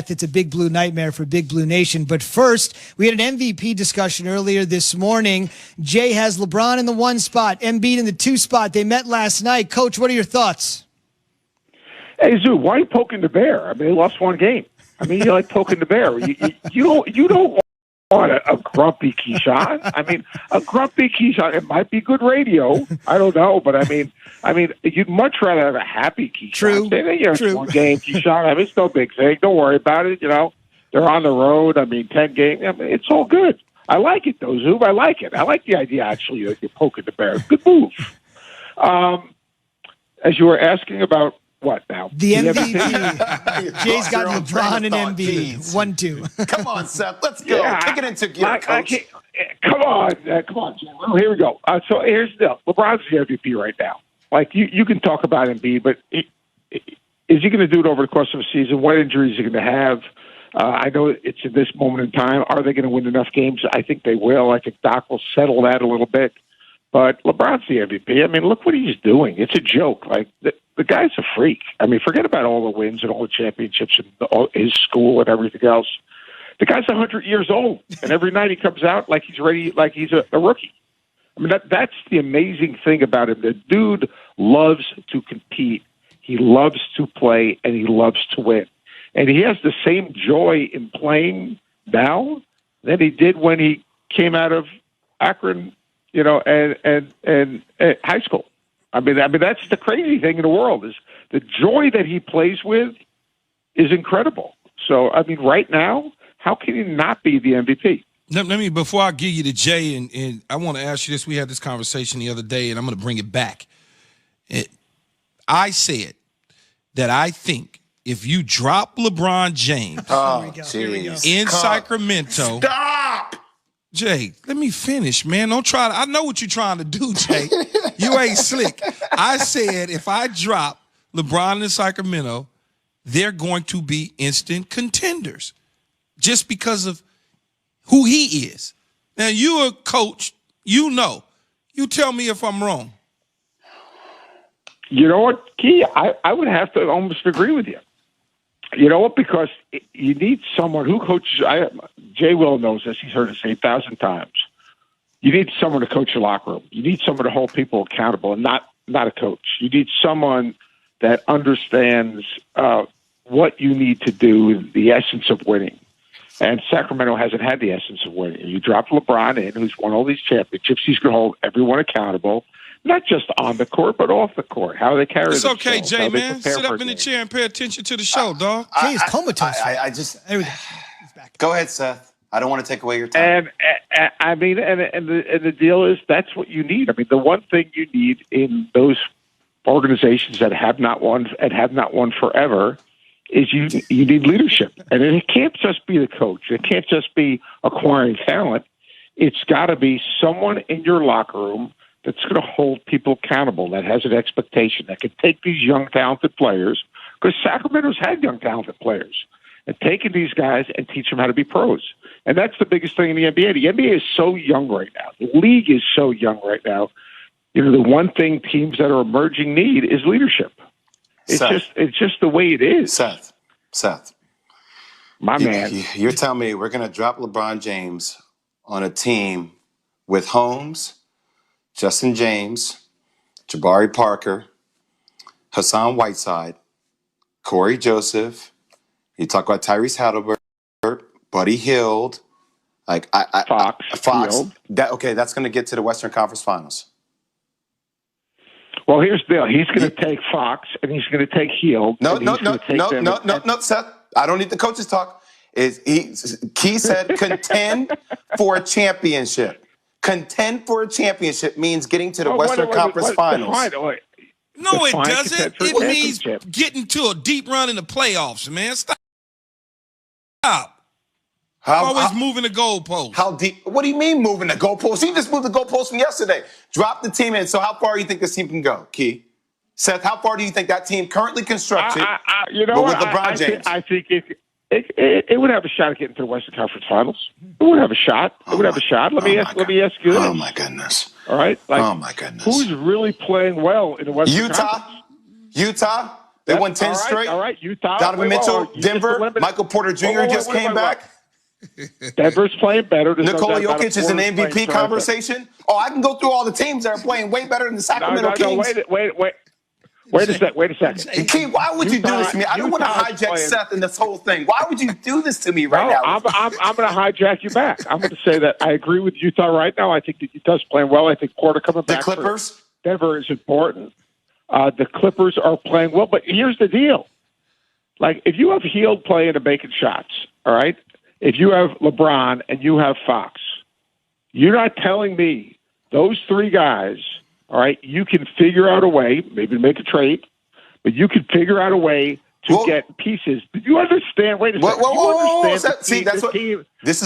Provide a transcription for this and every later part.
It's a Big Blue nightmare for Big Blue Nation. But first, we had an MVP discussion earlier this morning. Jay has LeBron in the 1 spot, Embiid in the 2 spot. They met last night. Coach, what are your thoughts? Hey, Zoo, why are you poking the bear? I mean, they lost 1 game. I mean, you like poking the bear. You don't want a grumpy Keyshawn. I mean, a grumpy Keyshawn. It might be good radio. I don't know, but I mean, you'd much rather have a happy Keyshawn. True. True. 1 game, Keyshawn. I mean, it's no big thing. Don't worry about it. You know, they're on the road. I mean, 10 games. I mean, it's all good. I like it, though, Zoo. I like it. I like the idea, actually, that you're poking the bear. Good move. As you were asking about what now? The MVP. Jay's got LeBron and Embiid. 1-2. Come on, Seth. Let's go. Kick it into gear, Coach. Come on, Jay. Well, here we go. So here's the deal. LeBron's the MVP right now. Like, you can talk about Embiid, but is he going to do it over the course of a season? What injuries is he going to have? I know it's in this moment in time. Are they going to win enough games? I think they will. I think Doc will settle that a little bit. But LeBron's the MVP. I mean, look what he's doing. It's a joke. Like, the guy's a freak. I mean, forget about all the wins and all the championships and his school and everything else. The guy's 100 years old, and every night he comes out like he's ready, like he's a rookie. I mean, that's the amazing thing about him. The dude loves to compete. He loves to play, and he loves to win. And he has the same joy in playing now that he did when he came out of Akron, you know, and high school. I mean, that's the crazy thing in the world is the joy that he plays with is incredible. So, I mean, right now, how can he not be the MVP? Let me, before I give you to Jay, and I want to ask you this. We had this conversation the other day, and I'm going to bring it back. I said that I think if you drop LeBron James in Sacramento. Stop! Jay, let me finish, man. Don't try to. I know what you're trying to do, Jay. You ain't slick. I said if I drop LeBron in Sacramento, they're going to be instant contenders just because of who he is. Now, you're a coach. You know. You tell me if I'm wrong. You know what, Key? I would have to almost agree with you. You know what? Because you need someone who coaches. Jay Will knows this. He's heard it say 1,000 times. You need someone to coach your locker room. You need someone to hold people accountable, and not a coach. You need someone that understands what you need to do, the essence of winning. And Sacramento hasn't had the essence of winning. You drop LeBron in, who's won all these championships. He's going to hold everyone accountable, not just on the court, but off the court. How they carry It's themselves. okay, Jay, man. Sit up in the chair and pay attention to the show, dog. Jay is comatose. I just There we go. He's back. go ahead, Seth. I don't want to take away your time. And I mean, and the deal is that's what you need. I mean, the one thing you need in those organizations that have not won and have not won forever is you need leadership. And it can't just be the coach. It can't just be acquiring talent. It's got to be someone in your locker room that's going to hold people accountable, that has an expectation, that can take these young, talented players, because Sacramento's had young, talented players, and taking these guys and teach them how to be pros. And that's the biggest thing in the NBA. The NBA is so young right now. The league is so young right now. You know, the one thing teams that are emerging need is leadership. It's just the way it is. Seth. My man. You're telling me we're going to drop LeBron James on a team with Holmes, Justin James, Jabari Parker, Hassan Whiteside, Corey Joseph. You talk about Tyrese Halliburton, Buddy Hield, Fox. Hield. That's going to get to the Western Conference Finals. Well, here's the deal. He's going to take Fox, and he's going to take Hield. No, Seth. I don't need the coaches talk. Key said contend for a championship. Contend for a championship means getting to the Western Conference Finals. No, it doesn't. It means getting to a deep run in the playoffs, man. Stop. Always moving the goalpost. How deep? What do you mean moving the goalpost? He just moved the goalpost from yesterday. Drop the team in. So how far do you think this team can go, Key? Seth, how far do you think that team currently constructed but with LeBron James? I think it would have a shot at getting to the Western Conference Finals. It would have a shot. Let me ask you this. Oh, my goodness. All right? Oh, my goodness. Who's really playing well in the Western Conference? Utah? They won 10 all right, straight. All right, Utah. Donovan Mitchell, Denver. Michael Porter Jr. just came back. Denver's playing better. Nikola Jokic is an MVP conversation. Oh, I can go through all the teams that are playing way better than the Sacramento Kings. Wait a second. Key, why would you do this to me? I don't want to hijack Seth in this whole thing. Why would you do this to me right now? I'm going to hijack you back. I'm going to say that I agree with Utah right now. I think that Utah's playing well. I think Porter coming back. The Clippers? Denver is important. The Clippers are playing well, but here's the deal. Like, if you have Hield playing and making shots, all right, if you have LeBron and you have Fox, you're not telling me those three guys, all right, you can figure out a way, maybe make a trade, but you can figure out a way to get pieces. Do you understand? Wait a second.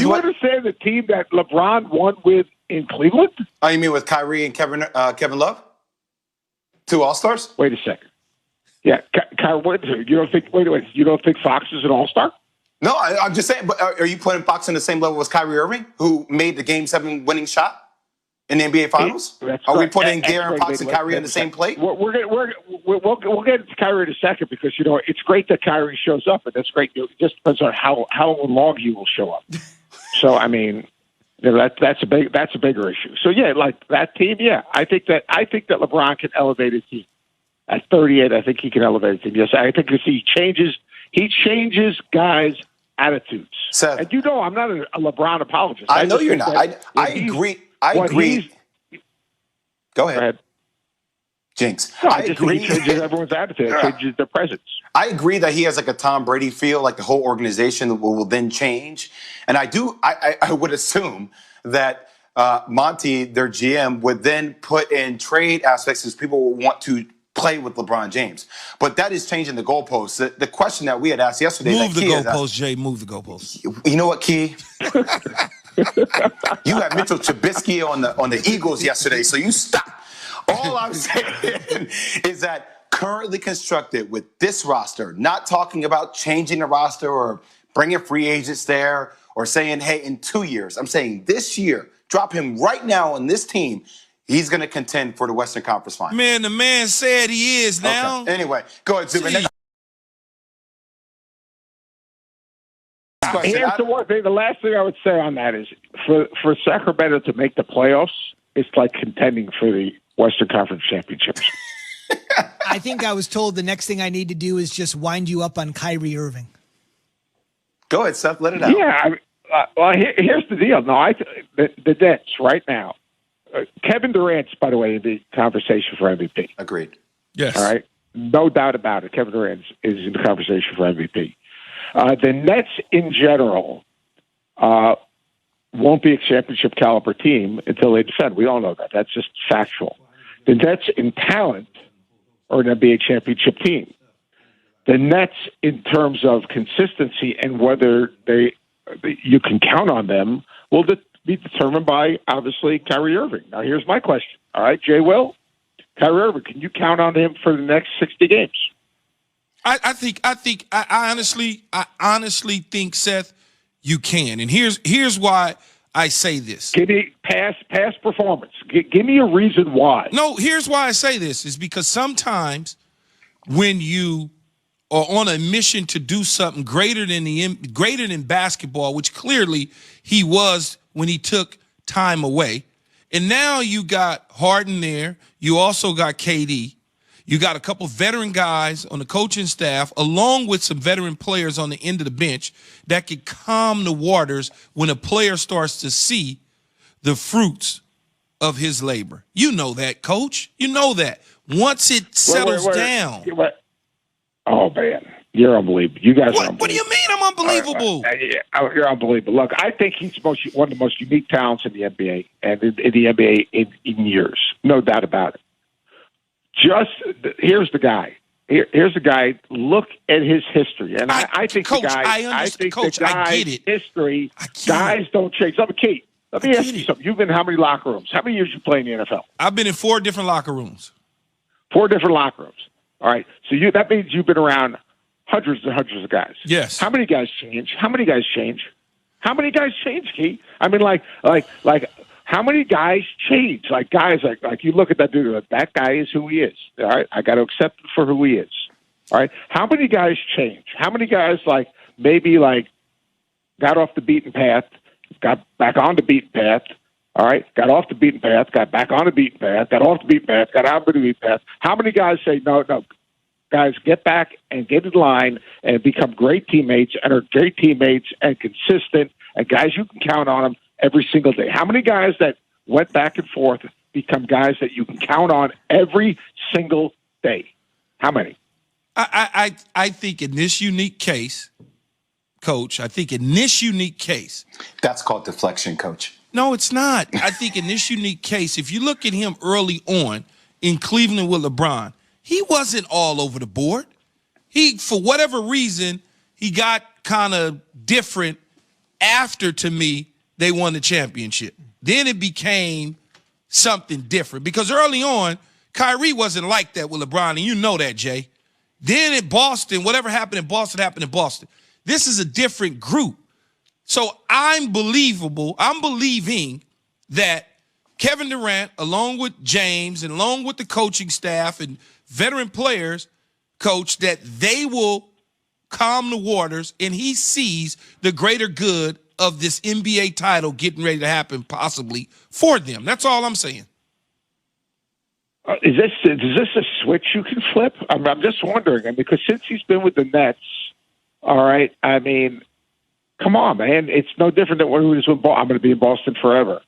You understand the team that LeBron won with in Cleveland? Oh, you mean with Kyrie and Kevin Love? 2 All-Stars? Wait a second. Yeah, Kyrie. You don't think Fox is an All-Star? No, I'm just saying. But are you putting Fox on the same level as Kyrie Irving, who made the Game 7 winning shot in the NBA Finals? Are we putting De'Aaron Fox and Kyrie on the same plate? We'll get to Kyrie in a second because it's great that Kyrie shows up, and that's great. It just depends on how long he will show up. So I mean, that's a bigger issue. So yeah, like that team. Yeah, I think that LeBron can elevate his team. At 38, I think he can elevate his team. Yes, I think he changes guys' attitudes. Seth, and I'm not a LeBron apologist. I know you're not. I agree. I agree. Go ahead. Jinx. No, I agree. He changes everyone's attitude. It changes their presence. I agree that he has like a Tom Brady feel, like the whole organization will then change. And I would assume that Monty, their GM, would then put in trade aspects as people will want to play with LeBron James. But that is changing the goalposts. The question that we had asked yesterday. Move the goalposts, Jay. Move the goalposts. You know what, Key? You had Mitchell Trubisky on the Eagles yesterday, so you stop. All I'm saying is that currently constructed with this roster, not talking about changing the roster or bringing free agents there or saying, hey, in 2 years. I'm saying this year, drop him right now on this team. He's going to contend for the Western Conference Final. Man, the man said he is now. Okay. Anyway, go ahead, Zubin. Here's the one thing. The last thing I would say on that is for Sacramento to make the playoffs, it's like contending for the Western Conference Championships. I think I was told the next thing I need to do is just wind you up on Kyrie Irving. Go ahead, Seth. Let it out. Yeah. Here's the deal. No, the Nets right now. Kevin Durant's, by the way, in the conversation for MVP. Agreed. Yes. All right. No doubt about it. Kevin Durant is in the conversation for MVP. The Nets in general won't be a championship caliber team until they defend. We all know that. That's just factual. The Nets in talent are going to be a championship team. The Nets, in terms of consistency and whether you can count on them, will be determined by, obviously, Kyrie Irving. Now, here's my question. All right, Jay Will, Kyrie Irving, can you count on him for the next 60 games? I honestly think, Seth, you can. And here's why I say this. Give me past performance. Give me a reason why. No, here's why I say this is because sometimes when you are on a mission to do something greater than basketball, which clearly he was when he took time away, and now you got Harden there. You also got KD. You got a couple veteran guys on the coaching staff, along with some veteran players on the end of the bench that could calm the waters when a player starts to see the fruits of his labor. You know that, Coach. You know that. Once it settles down. Oh, man. You're unbelievable. You guys are unbelievable. What do you mean I'm unbelievable? You're unbelievable. Look, I think he's one of the most unique talents in the NBA and in the NBA in years. No doubt about it. Here's the guy. Here's the guy. Look at his history, and I think Coach, the guy. I think Coach, the guy's I get it. History. Guys don't change. Kate, let me ask you something. You've been in how many locker rooms? How many years you play in the NFL? I've been in 4 different locker rooms. 4 different locker rooms. All right. So that means you've been around hundreds and hundreds of guys. Yes. How many guys change? How many guys change? How many guys change, Keith? I mean, like, how many guys change? Like, guys, like you look at that dude, like, that guy is who he is. All right, I got to accept him for who he is. All right. How many guys change? How many guys maybe got off the beaten path, got back on the beaten path? All right, got off the beaten path, got back on the beaten path, got off the beaten path, got out of the beaten path. How many guys say, no, guys, get back and get in line and become great teammates and are great teammates and consistent and guys you can count on them every single day? How many guys that went back and forth become guys that you can count on every single day? How many? I think in this unique case, Coach, that's called deflection, Coach. No, it's not. I think in this unique case, if you look at him early on in Cleveland with LeBron, he wasn't all over the board. He, for whatever reason, he got kind of different after, to me, they won the championship. Then it became something different because early on, Kyrie wasn't like that with LeBron, and you know that, Jay. Then in Boston, whatever happened in Boston happened in Boston. This is a different group. So I'm believing that Kevin Durant, along with James and along with the coaching staff and veteran players, Coach, that they will calm the waters and he sees the greater good of this NBA title getting ready to happen possibly for them. That's all I'm saying. Is this a switch you can flip? I'm just wondering, because since he's been with the Nets, all right, I mean, come on, man. It's no different than when he was with Boston. I'm going to be in Boston forever.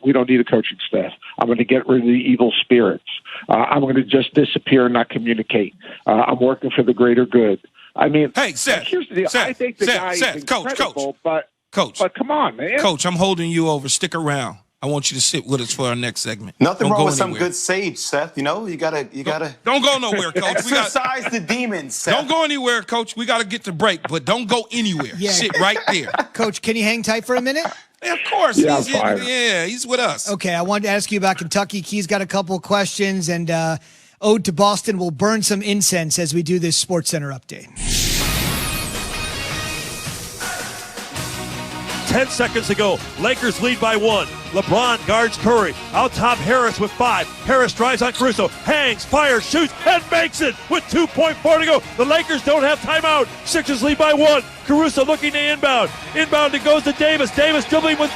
We don't need a coaching staff. I'm going to get rid of the evil spirits. I'm going to just disappear and not communicate. I'm working for the greater good. I mean, hey, Seth, here's the deal. I think the guy is incredible, Coach, but come on, man. Coach, I'm holding you over. Stick around. I want you to sit with us for our next segment. Nothing Don't wrong go with anywhere. some good sage, Seth. You know, you gotta. Don't go nowhere, Coach. Exercise the demons, Seth. Don't go anywhere, Coach. We got to get to break, but don't go anywhere. Yeah. Sit right there. Coach, can you hang tight for a minute? Yeah, of course. Yeah, He's with us. Okay, I wanted to ask you about Kentucky. Key's got a couple of questions, and Ode to Boston will burn some incense as we do this SportsCenter update. 10 seconds to go. Lakers lead by 1. LeBron guards Curry. Out top Harris with 5. Harris drives on Caruso. Hangs, fires, shoots, and makes it with 2.4 to go. The Lakers don't have timeout. Sixers lead by 1. Caruso looking to inbound. Inbound, it goes to Davis. Davis dribbling with